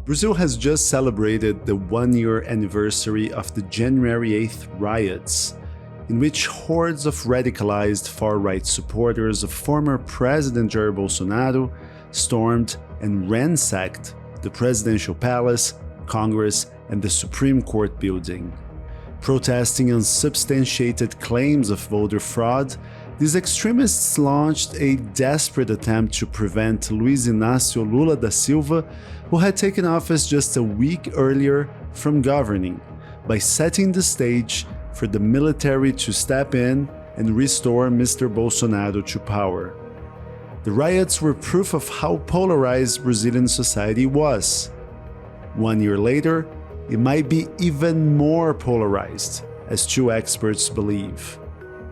Brazil has just celebrated the one-year anniversary of the January 8th riots, in which hordes of radicalized far-right supporters of former President Jair Bolsonaro stormed and ransacked the presidential palace, Congress, and the Supreme Court building. Protesting unsubstantiated claims of voter fraud, these extremists launched a desperate attempt to prevent Luiz Inácio Lula da Silva, who had taken office just a week earlier, from governing, by setting the stage for the military to step in and restore Mr. Bolsonaro to power. The riots were proof of how polarized Brazilian society was. 1 year later, it might be even more polarized, as two experts believe.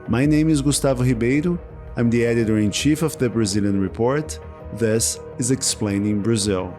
My name is Gustavo Ribeiro. I'm the editor-in-chief of the Brazilian Report. This is Explaining Brazil.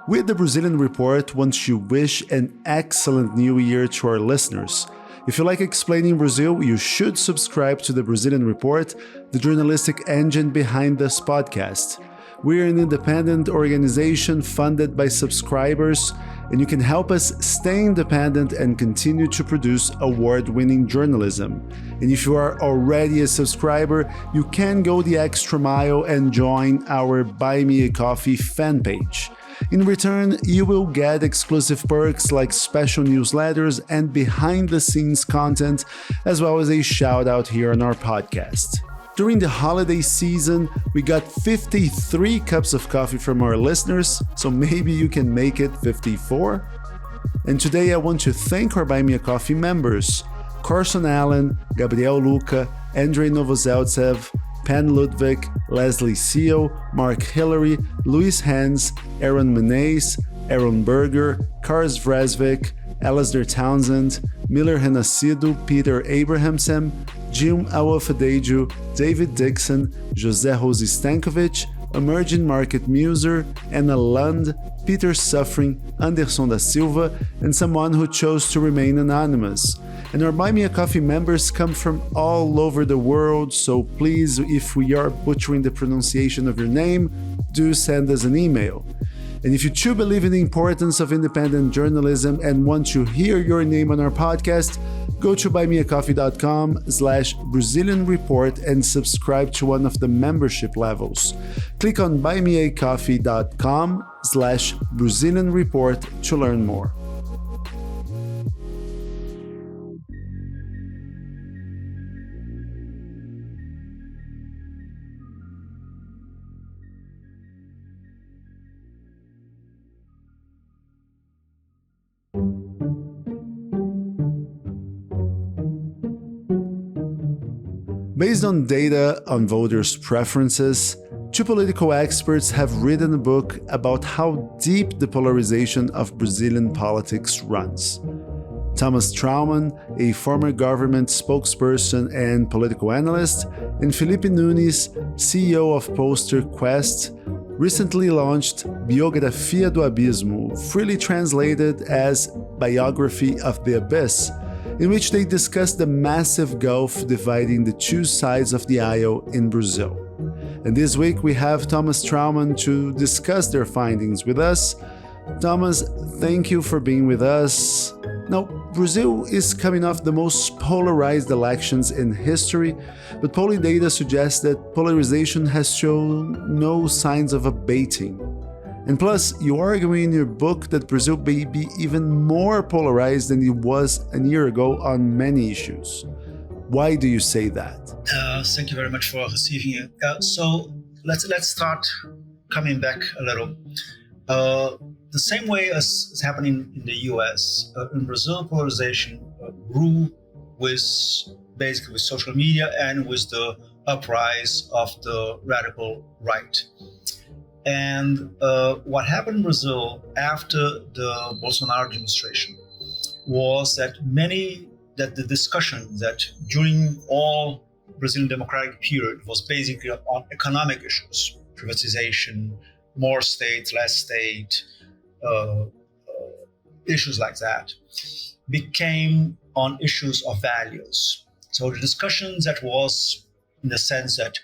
We at the Brazilian Report want to wish an excellent new year to our listeners. If you like Explaining Brazil, you should subscribe to the Brazilian Report, the journalistic engine behind this podcast. We're an independent organization funded by subscribers, and you can help us stay independent and continue to produce award-winning journalism. And if you are already a subscriber, you can go the extra mile and join our Buy Me a Coffee fan page. In return, you will get exclusive perks like special newsletters and behind-the-scenes content, as well as a shout-out here on our podcast. During the holiday season, we got 53 cups of coffee from our listeners, so maybe you can make it 54? And today I want to thank our Buy Me a Coffee members: Carson Allen, Gabriel Luca, Andrei Novozeltsev, Pen Ludwig, Leslie Seal, Mark Hillary, Luiz Hans, Aaron Menes, Aaron Berger, Kars Vresvik, Alasdair Townsend, Miller Renascido, Peter Abrahamsen, Jim Awofedeju, David Dixon, Jose Rose Stankovic, Emerging Market Muser, Anna Lund, Peter Suffering, Anderson da Silva, and someone who chose to remain anonymous. And our Buy Me a Coffee members come from all over the world, so please, if we are butchering the pronunciation of your name, do send us an email. And if you too believe in the importance of independent journalism and want to hear your name on our podcast, go to buymeacoffee.com/Brazilian Report and subscribe to one of the membership levels. Click on buymeacoffee.com/Brazilian Report to learn more. Based on data on voters' preferences, two political experts have written a book about how deep the polarization of Brazilian politics runs. Thomas Trowman, a former government spokesperson and political analyst, and Felipe Nunes, CEO of Poster Quest, recently launched Biografia do Abismo, freely translated as Biography of the Abyss, in which they discuss the massive gulf dividing the two sides of the aisle in Brazil. And this week we have Thomas Trowman to discuss their findings with us. Thomas, thank you for being with us. Now, Brazil is coming off the most polarized elections in history, but polling data suggests that polarization has shown no signs of abating. And plus, you argue in your book that Brazil may be even more polarized than it was a year ago on many issues. Why do you say that? Thank you very much for receiving it. So let's start coming back a little. The same way as is happening in the US, in Brazil, polarization grew with social media and with the uprise of the radical right. And what happened in Brazil after the Bolsonaro administration was that the discussion that during all Brazilian democratic period was basically on economic issues, privatization, more state, less state, issues like that, became on issues of values. So the discussion that was in the sense that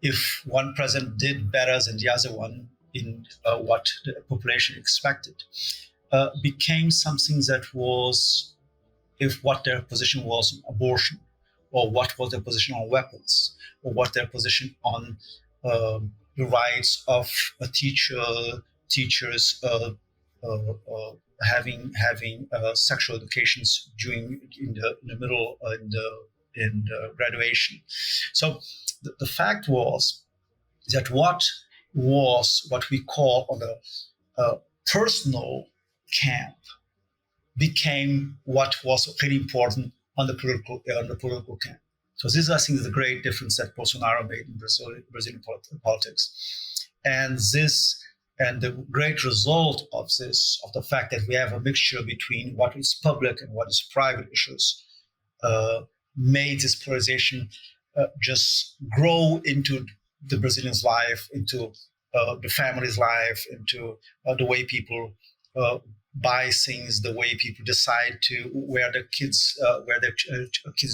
if one president did better than the other one in what the population expected, became something that was if what their position was on abortion, or what was their position on weapons, or what their position on the rights of a teachers having sexual educations during in the middle in the graduation. So the fact was that what we call on the personal camp became what was really important on the political camp. So this, I think, is the great difference that Bolsonaro made in Brazilian politics, and the great result of this, of the fact that we have a mixture between what is public and what is private issues, made this polarization just grow into the Brazilian's life, into the family's life, into the way people buy things, the way people decide to where their kids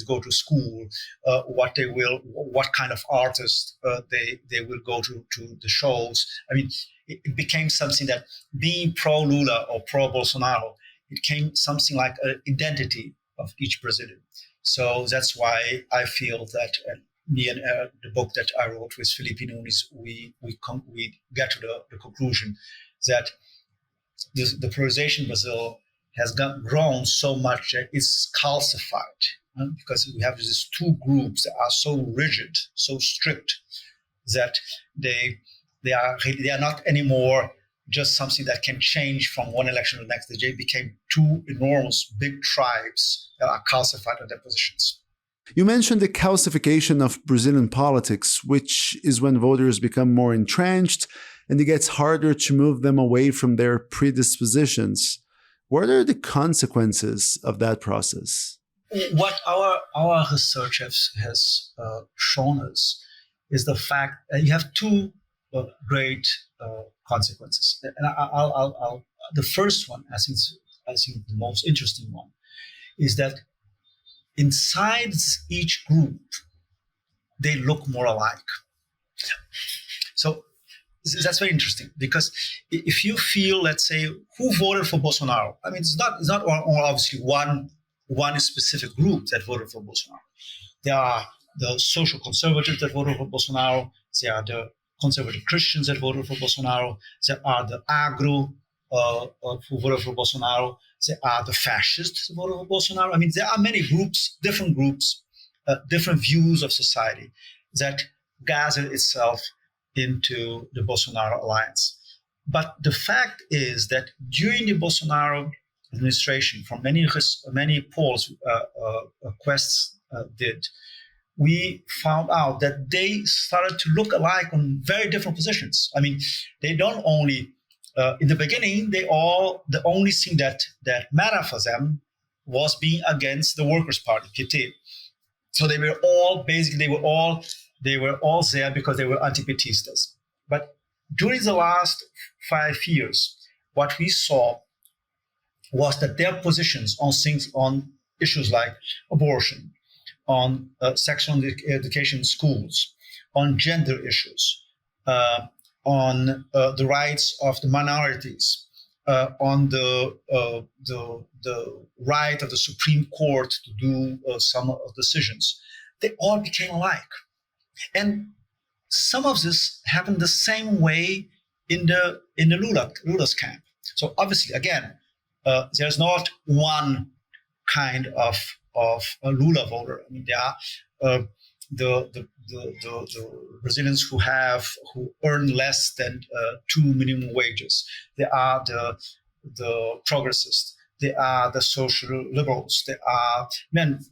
go to school, what kind of artists they will go to the shows. I mean, it became something that being pro Lula or pro Bolsonaro, it became something like an identity of each Brazilian. So that's why I feel that me and the book that I wrote with Filipinos, we get to the conclusion that the polarization in Brazil has grown so much that it's calcified, because we have these two groups that are so rigid, so strict, that they are not anymore just something that can change from one election to the next. They became two enormous big tribes that are calcified on their positions. You mentioned the calcification of Brazilian politics, which is when voters become more entrenched and it gets harder to move them away from their predispositions. What are the consequences of that process? What our research has shown us is the fact that you have two great consequences. And I'll the first one, I think the most interesting one, is that inside each group, they look more alike. So that's very interesting, because if you feel, let's say, who voted for Bolsonaro, I mean, it's not obviously one specific group that voted for Bolsonaro. There are the social conservatives that voted for Bolsonaro. There are the conservative Christians that voted for Bolsonaro. There are the agro who voted for Bolsonaro. There are the fascists who voted for Bolsonaro. I mean, there are many groups, different views of society that gather itself into the Bolsonaro alliance. But the fact is that during the Bolsonaro administration, from many polls Quests did, we found out that they started to look alike on very different positions. I mean, they don't only in the beginning, the only thing that mattered for them was being against the Workers' Party, PT. So they were all there because they were anti-Petistas. But during the last 5 years, what we saw was that their positions on issues like abortion, on sexual education in schools, on gender issues, on the rights of the minorities, on the right of the Supreme Court to do some decisions, they all became alike. And some of this happened the same way in the Lula's camp. So obviously, again, there's not one kind of a Lula voter. I mean, there are the Brazilians who earn less than 2 minimum wages. There are the progressists. There are the social liberals. There are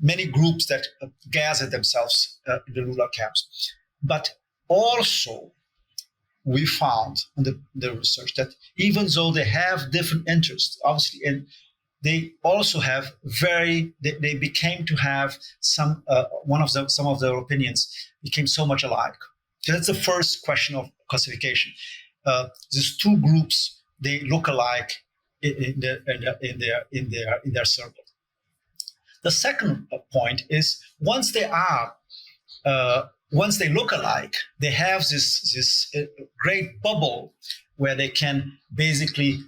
many groups that gather themselves in the Lula camps. But also, we found in the research that even though they have different interests, obviously, and they also have they became to have some of their opinions became so much alike. So that's the first question of classification. These two groups, they look alike in their circle. The second point is once they look alike, they have this great bubble where they can basically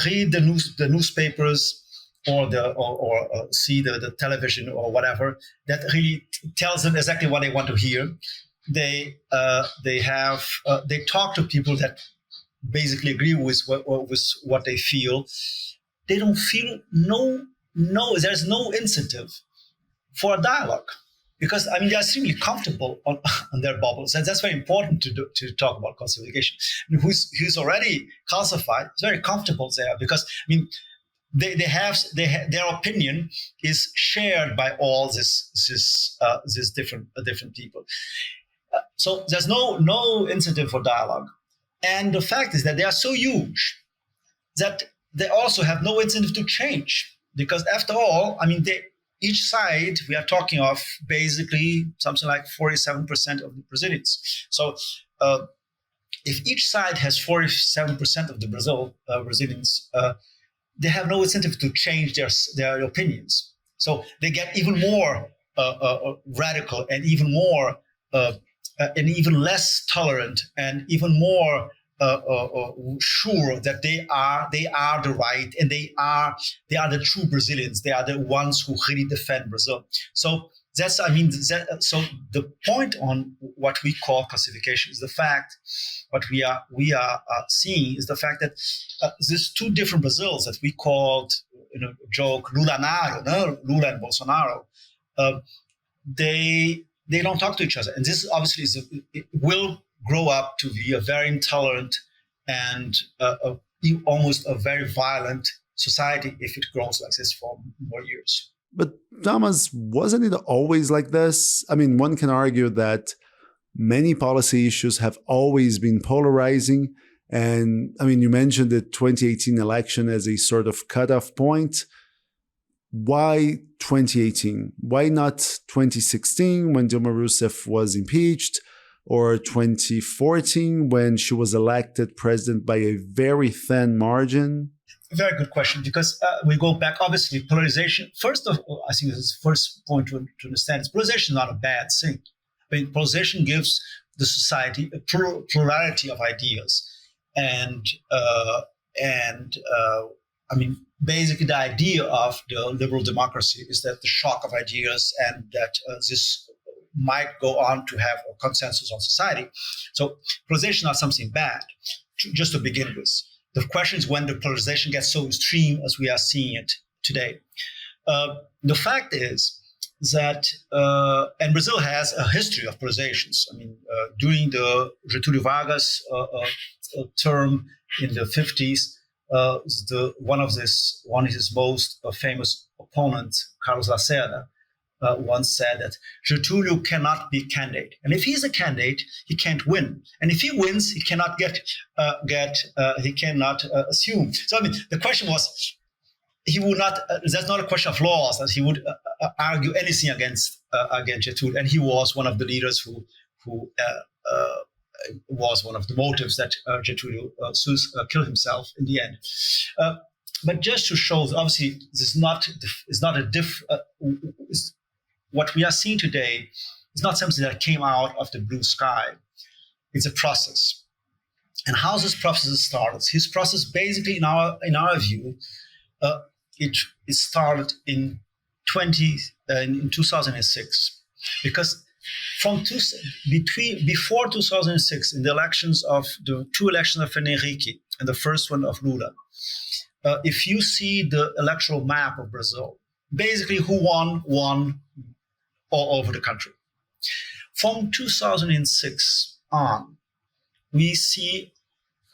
read the newspapers or see the television or whatever that really tells them exactly what they want to hear. They talk to people that basically agree with what they feel. They don't feel there's no incentive for a dialogue, because I mean they're extremely comfortable on their bubbles, and that's very important to talk about calcification. Who's already calcified is very comfortable there, because I mean their opinion is shared by all this different people. So there's no incentive for dialogue, and the fact is that they are so huge that they also have no incentive to change, because after all, I mean each side, we are talking of basically something like 47% of the Brazilians. So if each side has 47% of the Brazilians, they have no incentive to change their opinions. So they get even more radical and even more and even less tolerant and even more sure that they are the right, and they are the true Brazilians. They are the ones who really defend Brazil. So so the point on what we call classification is the fact, what we are seeing is the fact that these two different Brazils that we called, joke Lula and Bolsonaro, they don't talk to each other, and this obviously it will grow up to be a very intolerant and almost a very violent society if it grows like this for more years. But Thomas, wasn't it always like this? I mean, one can argue that many policy issues have always been polarizing. And I mean, you mentioned the 2018 election as a sort of cutoff point. Why 2018? Why not 2016 when Dilma Rousseff was impeached? Or 2014 when she was elected president by a very thin margin? Very good question, because we go back, obviously, polarization. First of all, I think this is the first point to understand is polarization is not a bad thing. I mean, polarization gives the society a plurality of ideas. And I mean, basically the idea of the liberal democracy is that the shock of ideas and that this might go on to have a consensus on society. So polarization is not something bad, just to begin with. The question is when the polarization gets so extreme as we are seeing it today. The fact is that, and Brazil has a history of polarizations. I mean, during the Getúlio Vargas term in the 50s, one of his most famous opponents, Carlos Lacerda, once said that Getúlio cannot be candidate, and if he's a candidate, he can't win, and if he wins, he cannot assume. So I mean, the question was, he would not. That's not a question of laws that he would argue anything against Getúlio, and he was one of the leaders who was one of the motives that Getúlio killed himself in the end. But just to show, obviously, this is not a what we are seeing today is not something that came out of the blue sky. It's a process. And how this process started? His process, basically, in our view, it started in 2006, because before 2006, in the elections of the two elections of Henrique and the first one of Lula, if you see the electoral map of Brazil, basically who won all over the country. From 2006 on, we see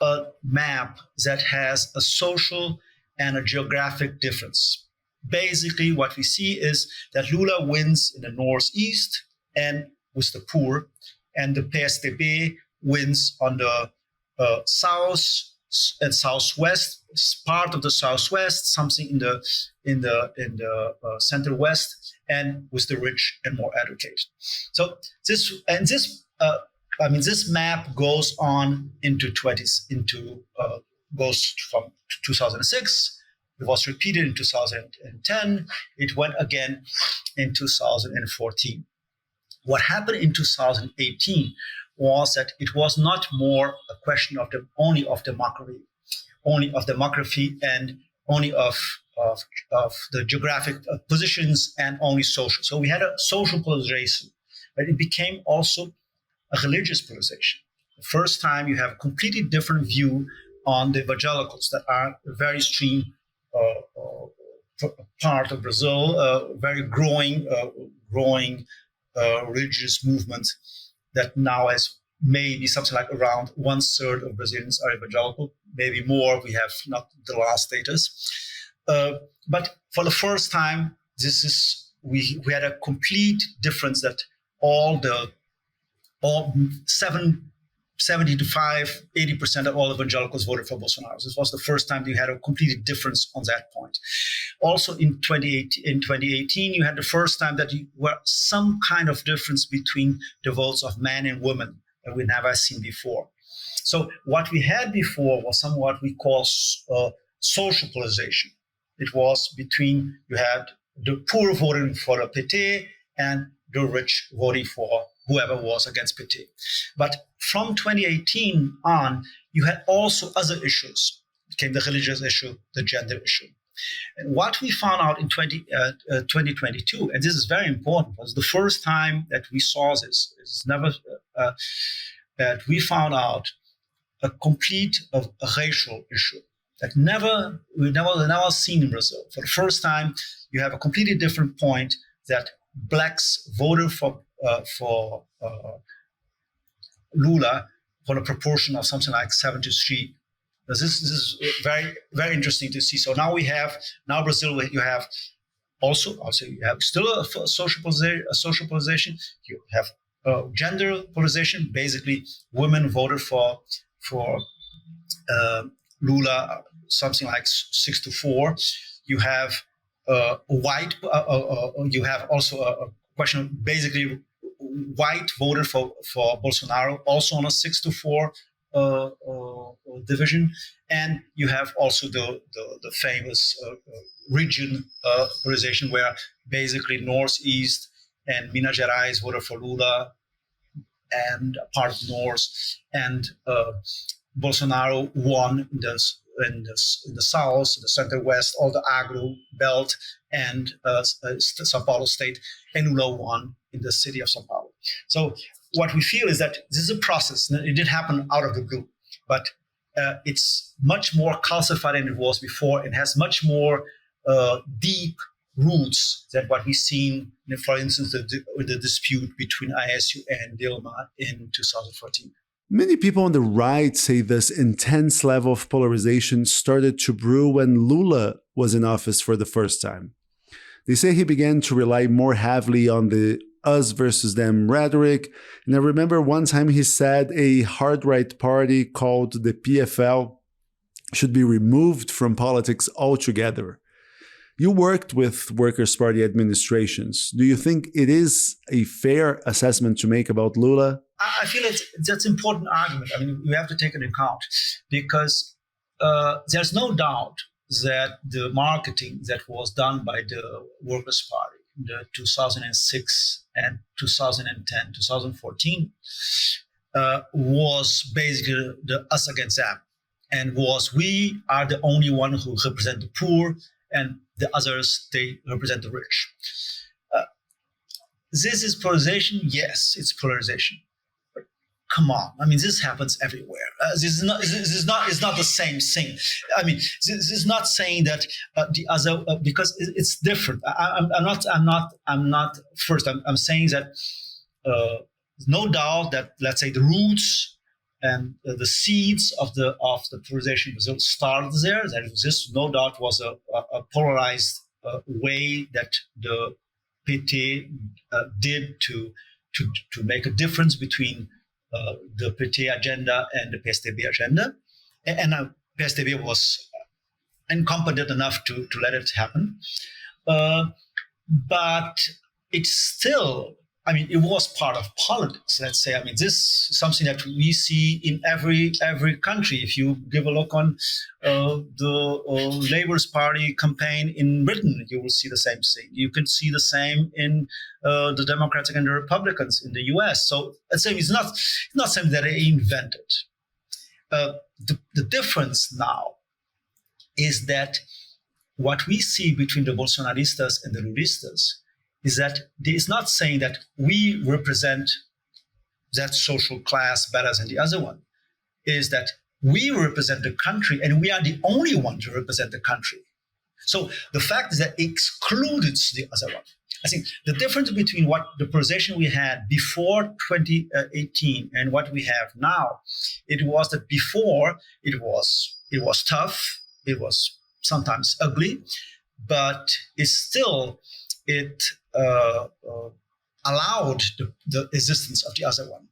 a map that has a social and a geographic difference. Basically, what we see is that Lula wins in the northeast and with the poor, and the PSDB wins on the south and southwest, part of the southwest, something in the center west, and with the rich and more educated. So this map goes on goes from 2006 It was repeated in 2010. It went again in 2014. What happened in 2018 was that it was not more a question of only of demography, and only of the geographic positions and only social. So we had a social polarization, but it became also a religious polarization. The first time you have a completely different view on the evangelicals that are a very extreme part of Brazil, very growing religious movement that now has maybe something like around 1/3 of Brazilians are evangelical, maybe more. We have not the last status. But for the first time, we had a complete difference that all 75-80% of all evangelicals voted for Bolsonaro. This was the first time you had a completely difference on that point. Also in 2018, you had the first time that you were some kind of difference between the votes of men and women that we never seen before. So what we had before was somewhat we call social polarization. It was between, you had the poor voting for the PT and the rich voting for whoever was against PT. But from 2018 on, you had also other issues. It came the religious issue, the gender issue. And what we found out in 2022, and this is very important, was the first time that we saw this. It's never that we found out a complete a racial issue that we never seen in Brazil. For the first time, you have a completely different point that blacks voted for Lula for a proportion of something like 73. This is very, very interesting to see. So now Brazil, you have also you have still a social polarization. You have gender polarization. Basically, women voted for Lula something like 6-4. You have white. You have also a question. Basically, white voted for Bolsonaro also on a 6-4 division, and you have also the famous region polarization where basically Northeast and Minas Gerais voted for Lula and part of North, and Bolsonaro won in the South, the Center West, all the agro belt, and São Paulo state, and Lula won in the city of São Paulo. So what we feel is that this is a process. It didn't happen out of the blue, but it's much more calcified than it was before. It has much more deep roots than what we've seen, for instance, the dispute between ISU and Dilma in 2014. Many people on the right say this intense level of polarization started to brew when Lula was in office for the first time. They say he began to rely more heavily on the us versus them rhetoric. And I remember one time he said a hard-right party called the PFL should be removed from politics altogether. You worked with Workers' Party administrations. Do you think it is a fair assessment to make about Lula? I feel that's an important argument. I mean, you have to take it into account because there's no doubt that the marketing that was done by the Workers' Party in the 2006 and 2010, 2014 was basically the us against them, and was we are the only one who represent the poor, and the others, they represent the rich. This is polarization? Yes, it's polarization. But come on, I mean, this happens everywhere. This is not the same thing. I mean, this is not saying that the other because it's different. I'm not. First, I'm saying that no doubt that, let's say, the roots and the seeds of the polarization in Brazil started there. That this no doubt was a polarized way that the PT did to make a difference between the PT agenda and the PSDB agenda, and PSDB was incompetent enough to let it happen. But it's still I mean, it was part of politics, let's say. I mean, this is something that we see in every country. If you give a look on the Labour's Party campaign in Britain, you will see the same thing. You can see the same in the Democratic and the Republicans in the US. So let's say it's not something that they invented. The difference now is that what we see between the Bolsonaristas and the Lulistas is that it's not saying that we represent that social class better than the other one, is that we represent the country and we are the only one to represent the country. So the fact is that it excluded the other one. I think the difference between what the polarization we had before 2018 and what we have now, it was that before it was tough, it was sometimes ugly, but it allowed the existence of the other one.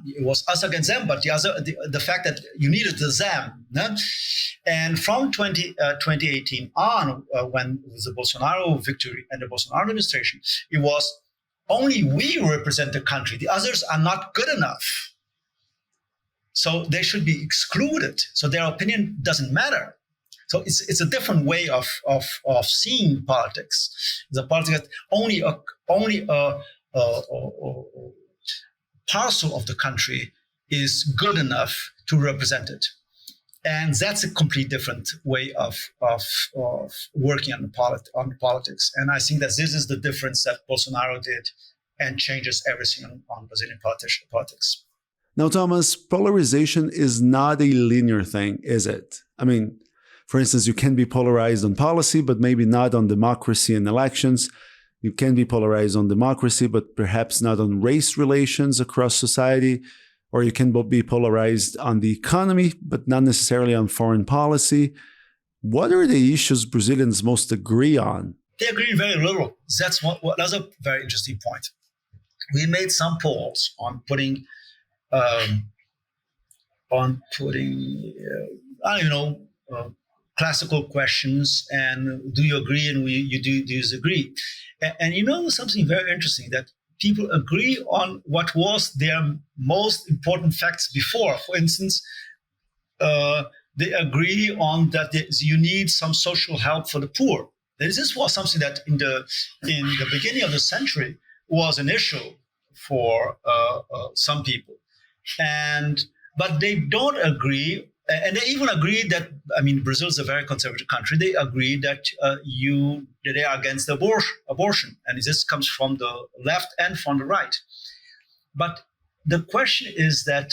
It was us against them, but the fact that you needed the them. And from 2018 on, when the Bolsonaro victory and the Bolsonaro administration, it was only we represent the country. The others are not good enough. So they should be excluded. So their opinion doesn't matter. So it's a different way of seeing politics. It's a politics that only a parcel of the country is good enough to represent it, and that's a complete different way of working on politics. And I think that this is the difference that Bolsonaro did, and changes everything on Brazilian politics. Now, Thomas, polarization is not a linear thing, is it? I mean, for instance, you can be polarized on policy, but maybe not on democracy and elections. You can be polarized on democracy, but perhaps not on race relations across society. Or you can be polarized on the economy, but not necessarily on foreign policy. What are the issues Brazilians most agree on? They agree very little. That's a very interesting point. We made some polls on putting classical questions, and do you agree and do you disagree? And you know something very interesting, that people agree on what was their most important facts before. For instance, they agree on that you need some social help for the poor. This was something that in the beginning of the century was an issue for some people, but they don't agree. And they even agreed that, Brazil is a very conservative country. They agreed that they are against abortion. And this comes from the left and from the right. But the question is that,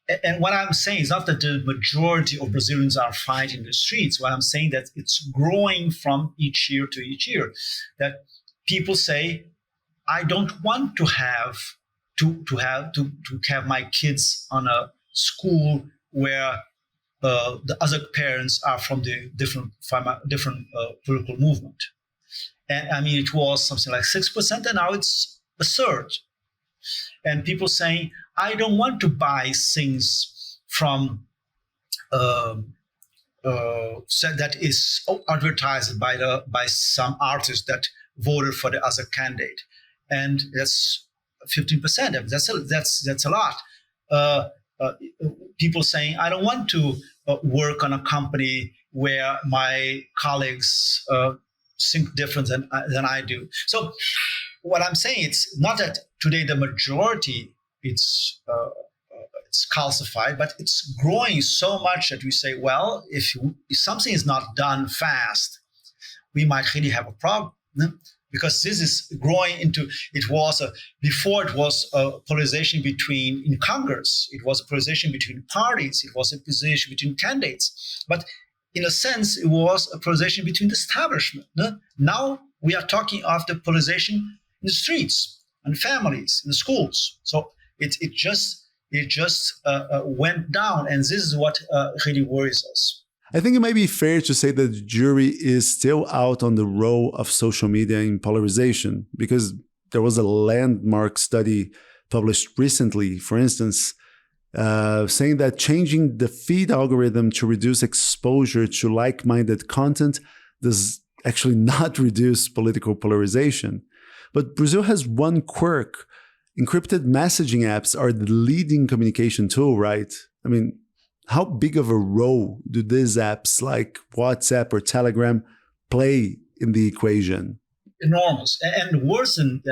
and what I'm saying is not that the majority of Brazilians are fighting the streets. What I'm saying that it's growing from each year to each year. That people say, I don't want to have my kids on a school where the other parents are from the different political movement. And it was something like 6%, and now it's a third. And people saying, I don't want to buy things from that is advertised by some artist that voted for the other candidate, and that's 15%. That's a lot. People saying, I don't want to work on a company where my colleagues think different than I do. So what I'm saying, it's not that today the majority it's calcified, but it's growing so much that we say, well, if something is not done fast, we might really have a problem. Because this is growing into, before it was a polarization in Congress, it was a polarization between parties, it was a polarization between candidates. But in a sense, it was a polarization between the establishment. Now we are talking of the polarization in the streets, and families, in the schools. So it just went down, and this is what really worries us. I think it might be fair to say that the jury is still out on the role of social media in polarization, because there was a landmark study published recently, for instance, saying that changing the feed algorithm to reduce exposure to like-minded content does actually not reduce political polarization. But Brazil has one quirk. Encrypted messaging apps are the leading communication tool, right? I mean, how big of a role do these apps like WhatsApp or Telegram play in the equation? Enormous, and worse than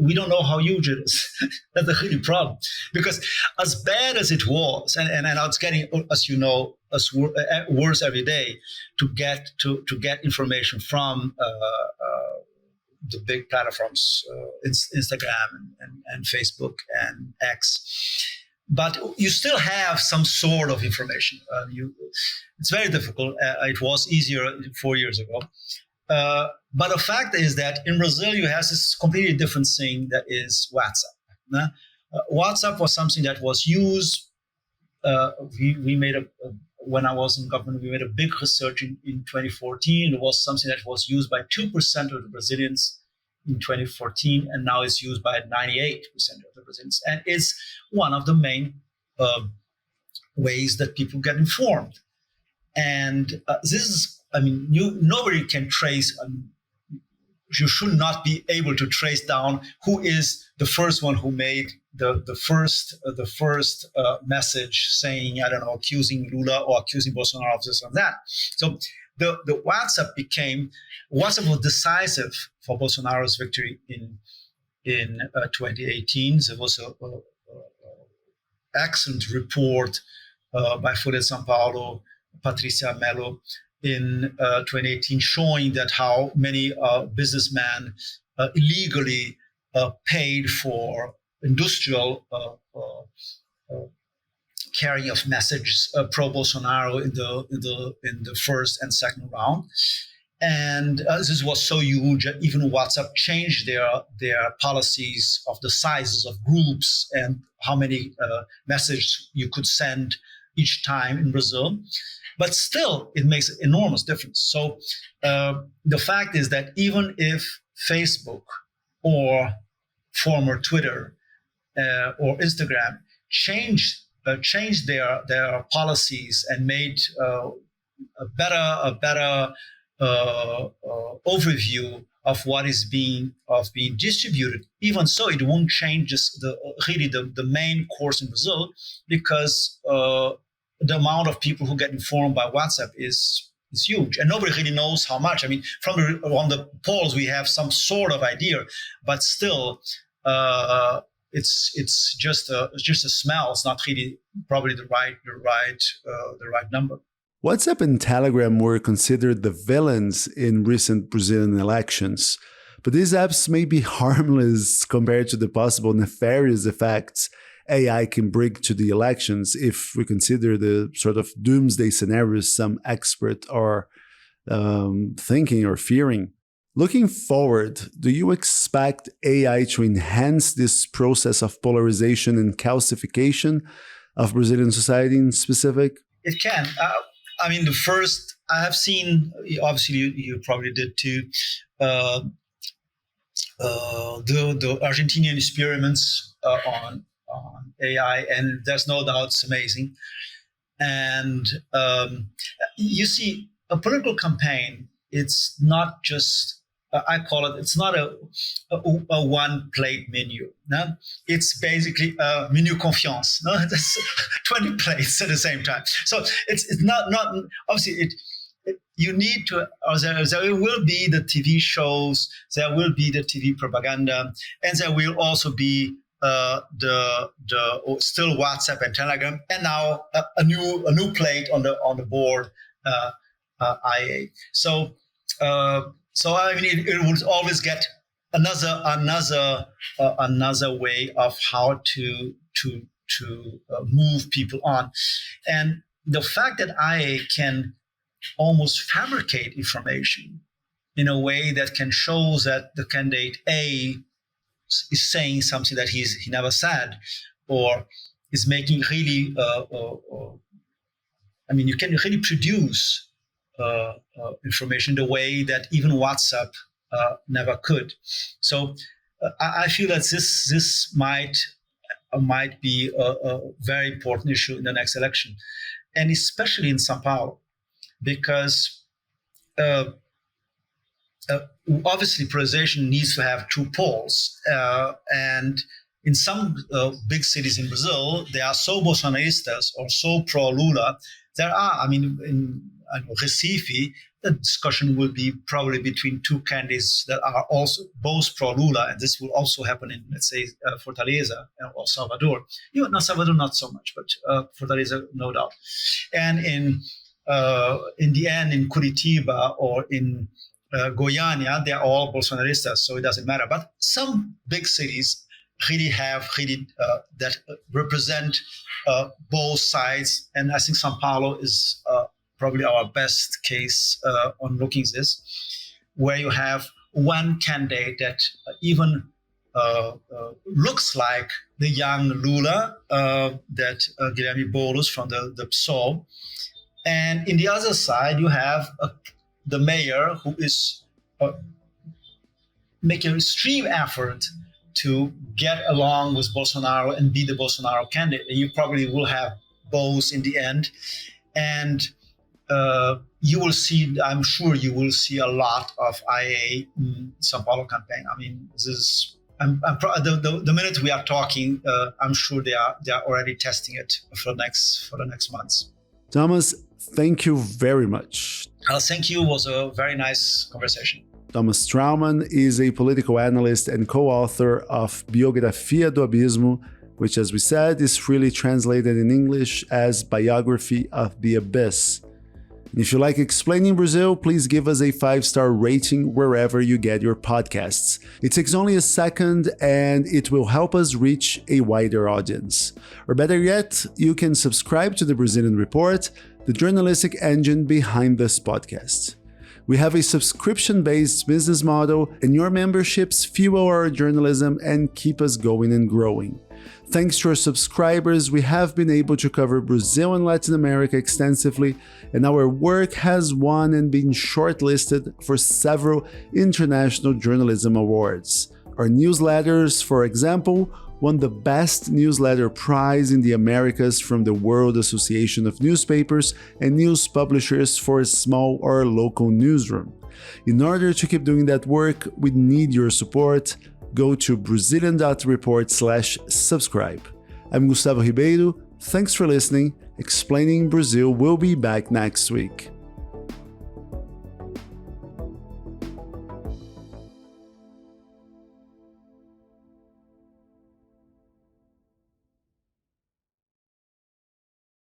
we don't know how huge it is. That's the really problem. Because as bad as it was, and it's getting, as you know, worse every day to get information from the big platforms, Instagram and Facebook and X. But you still have some sort of information. It's very difficult. It was easier 4 years ago. But the fact is that in Brazil, you have this completely different thing that is WhatsApp. WhatsApp was something that was used. We made when I was in government, we made a big research in 2014. It was something that was used by 2% of the Brazilians in 2014, and now it's used by 98% of the Brazilians. And it's one of the main ways that people get informed. And this is, I mean, nobody can trace. You should not be able to trace down who is the first one who made the first message saying, I don't know, accusing Lula or accusing Bolsonaro of this or that. So the WhatsApp was decisive for Bolsonaro's victory in 2018. There was a excellent report by Folha de São Paulo, Patricia Mello, in 2018, showing that how many businessmen illegally paid for industrial carrying of messages pro Bolsonaro in the first and second round. And this was so huge that even WhatsApp changed their policies of the sizes of groups and how many messages you could send each time in Brazil. But still, it makes an enormous difference. So the fact is that even if Facebook or former Twitter or Instagram changed their policies and made a better overview of what is being distributed, even so, it won't change the main course in Brazil, because the amount of people who get informed by WhatsApp is huge, and nobody really knows how much. I mean, on the polls we have some sort of idea, but still, it's just a smell. It's not really probably the right number. WhatsApp and Telegram were considered the villains in recent Brazilian elections, but these apps may be harmless compared to the possible nefarious effects AI can bring to the elections if we consider the sort of doomsday scenarios some experts are thinking or fearing. Looking forward, do you expect AI to enhance this process of polarization and calcification of Brazilian society in specific? It can. I mean, I have seen, obviously you probably did too, the Argentinian experiments on AI, and there's no doubt it's amazing. And you see, a political campaign, it's not just, I call it, it's not a one-plate menu. No? It's basically a menu confiance. No? That's 20 plates at the same time. So it's not obviously, you need to, there will be the TV shows, there will be the TV propaganda, and there will also be the still WhatsApp and Telegram, and now a new plate on the board, IA. So I mean, it would always get another way of how to move people on, and the fact that IA can almost fabricate information in a way that can show that the candidate A is saying something that he never said, or is making really, I mean, you can really produce information the way that even WhatsApp never could. So I feel that this might be a very important issue in the next election, and especially in São Paulo, because obviously polarization needs to have two poles, and in some big cities in Brazil, they are so Bolsonaristas or so pro-Lula. There are, in Recife, the discussion will be probably between two candidates that are also both pro-Lula, and this will also happen in, let's say, Fortaleza or Salvador. Salvador not so much, but Fortaleza, no doubt. And in the end, in Curitiba or in Goiânia, they're all Bolsonaristas, so it doesn't matter. But some big cities really have that represent both sides, and I think São Paulo is probably our best case on looking at this, where you have one candidate that even looks like the young Lula, that Guilherme Boulos from the PSOL, and in the other side you have the mayor who is making an extreme effort to get along with Bolsonaro and be the Bolsonaro candidate. And you probably will have both in the end. And you will see, I'm sure you will see a lot of IA in São Paulo campaign. This is, the minute we are talking, I'm sure they are already testing it for the next months. Thomas, thank you very much. Thank you. It was a very nice conversation. Thomas Trowman is a political analyst and co-author of Biografia do Abismo, which, as we said, is freely translated in English as Biography of the Abyss. And if you like Explaining Brazil, please give us a 5-star rating wherever you get your podcasts. It takes only a second and it will help us reach a wider audience. Or better yet, you can subscribe to the Brazilian Report, the journalistic engine behind this podcast. We have a subscription-based business model, and your memberships fuel our journalism and keep us going and growing. Thanks to our subscribers, we have been able to cover Brazil and Latin America extensively, and our work has won and been shortlisted for several international journalism awards. Our newsletters, for example, won the Best Newsletter Prize in the Americas from the World Association of Newspapers and News Publishers for a small or local newsroom. In order to keep doing that work, we need your support. Go to Brazilian.report/subscribe. I'm Gustavo Ribeiro. Thanks for listening. Explaining Brazil will be back next week.